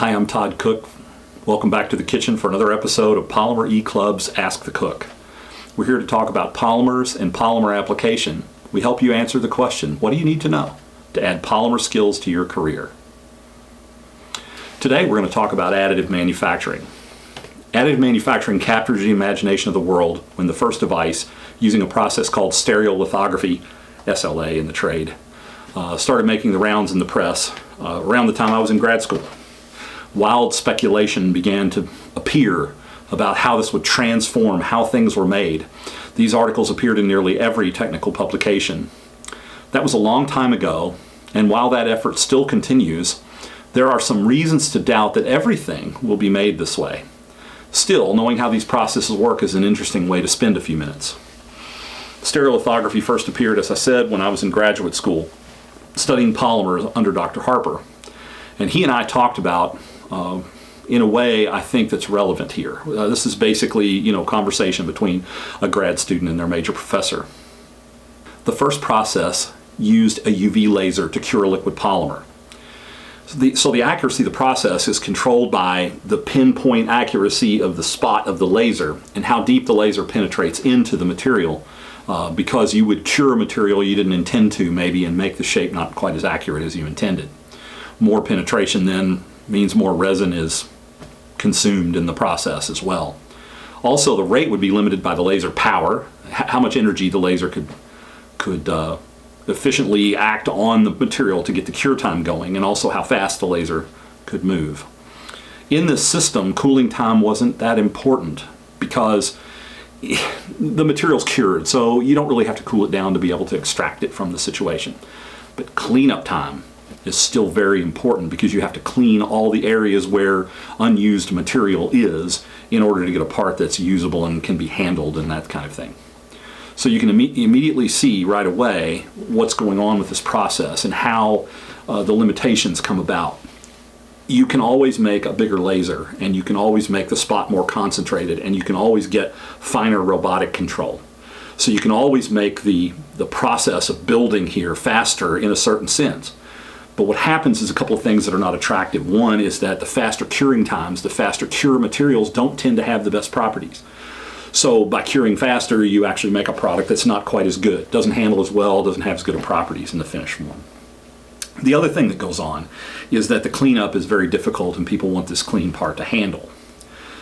Hi, I'm Todd Cook. Welcome back to the kitchen for another episode of Polymer Club's Ask the Cook. We're here to talk about polymers and polymer application. We help you answer the question, what do you need to know to add polymer skills to your career? Today we're going to talk about additive manufacturing. Additive manufacturing captures the imagination of the world when the first device, using a process called stereolithography, SLA in the trade, started making the rounds in the press around the time I was in grad school. Wild speculation began to appear about how this would transform how things were made. These articles appeared in nearly every technical publication. That was a long time ago, and while that effort still continues, there are some reasons to doubt that everything will be made this way. Still, knowing how these processes work is an interesting way to spend a few minutes. Stereolithography first appeared, as I said, when I was in graduate school, studying polymers under Dr. Harper. And he and I talked about, in a way I think that's relevant here. This is basically, conversation between a grad student and their major professor. The first process used a UV laser to cure a liquid polymer. So the accuracy of the process is controlled by the pinpoint accuracy of the spot of the laser and how deep the laser penetrates into the material, because you would cure a material you didn't intend to maybe and make the shape not quite as accurate as you intended. More penetration then means more resin is consumed in the process as well. Also, the rate would be limited by the laser power, how much energy the laser could efficiently act on the material to get the cure time going, and also how fast the laser could move. In this system, cooling time wasn't that important because the material's cured, so you don't really have to cool it down to be able to extract it from the situation. But cleanup time is still very important because you have to clean all the areas where unused material is in order to get a part that's usable and can be handled and that kind of thing. So you can immediately see right away what's going on with this process and how the limitations come about. You can always make a bigger laser, and you can always make the spot more concentrated, and you can always get finer robotic control. So you can always make the process of building here faster in a certain sense. But what happens is a couple of things that are not attractive. One is that the faster curing times, the faster cure materials don't tend to have the best properties. So by curing faster, you actually make a product that's not quite as good, doesn't handle as well, doesn't have as good of properties in the finished form. The other thing that goes on is that the cleanup is very difficult and people want this clean part to handle.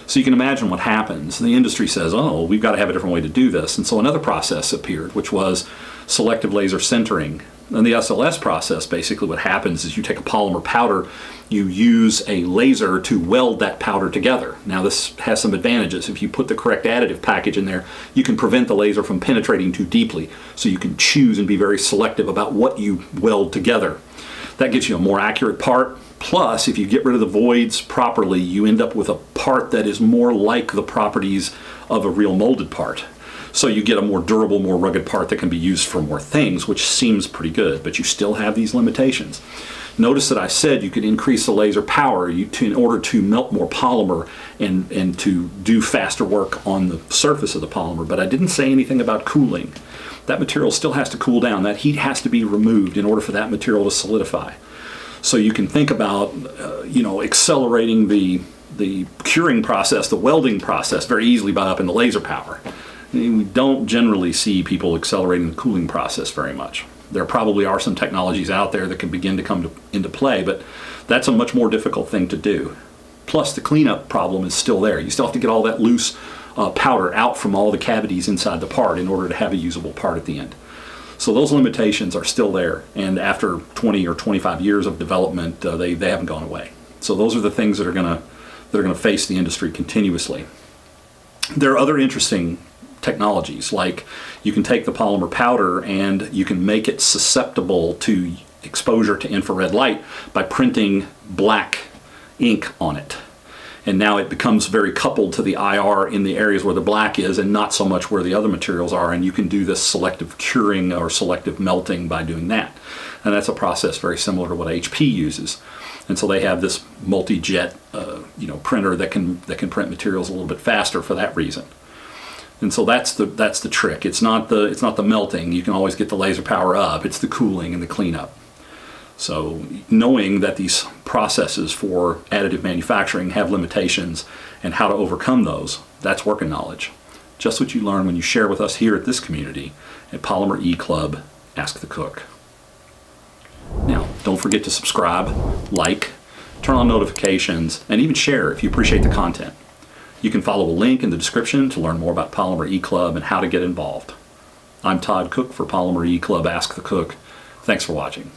So you can imagine what happens. The industry says, oh, we've got to have a different way to do this. And so another process appeared, which was selective laser sintering. In the SLS process, basically what happens is you take a polymer powder, you use a laser to weld that powder together. Now this has some advantages. If you put the correct additive package in there, you can prevent the laser from penetrating too deeply. So you can choose and be very selective about what you weld together. That gives you a more accurate part. Plus, if you get rid of the voids properly, you end up with a part that is more like the properties of a real molded part. So you get a more durable, more rugged part that can be used for more things, which seems pretty good, but you still have these limitations. Notice that I said you could increase the laser power in order to melt more polymer and to do faster work on the surface of the polymer, but I didn't say anything about cooling. That material still has to cool down. That heat has to be removed in order for that material to solidify. So you can think about, accelerating the curing process, the welding process very easily by upping the laser power. We don't generally see people accelerating the cooling process very much. There probably are some technologies out there that can begin to come into play, but that's a much more difficult thing to do. Plus, the cleanup problem is still there. You still have to get all that loose powder out from all the cavities inside the part in order to have a usable part at the end. So those limitations are still there, and after 20 or 25 years of development, they haven't gone away. So those are the things that are going to face the industry continuously. There are other interesting technologies, like you can take the polymer powder and you can make it susceptible to exposure to infrared light by printing black ink on it. And now it becomes very coupled to the IR in the areas where the black is and not so much where the other materials are, and you can do this selective curing or selective melting by doing that. And that's a process very similar to what HP uses. And so they have this multi-jet printer that can print materials a little bit faster for that reason. And so that's the trick. It's not the melting. You can always get the laser power up. It's the cooling and the cleanup. So knowing that these processes for additive manufacturing have limitations and how to overcome those, that's working knowledge. Just what you learn when you share with us here at this community at Polymer Club, Ask the Cook. Now, don't forget to subscribe, like, turn on notifications, and even share if you appreciate the content. You can follow a link in the description to learn more about Polymer Club and how to get involved. I'm Todd Cook for Polymer Club, Ask the Cook. Thanks for watching.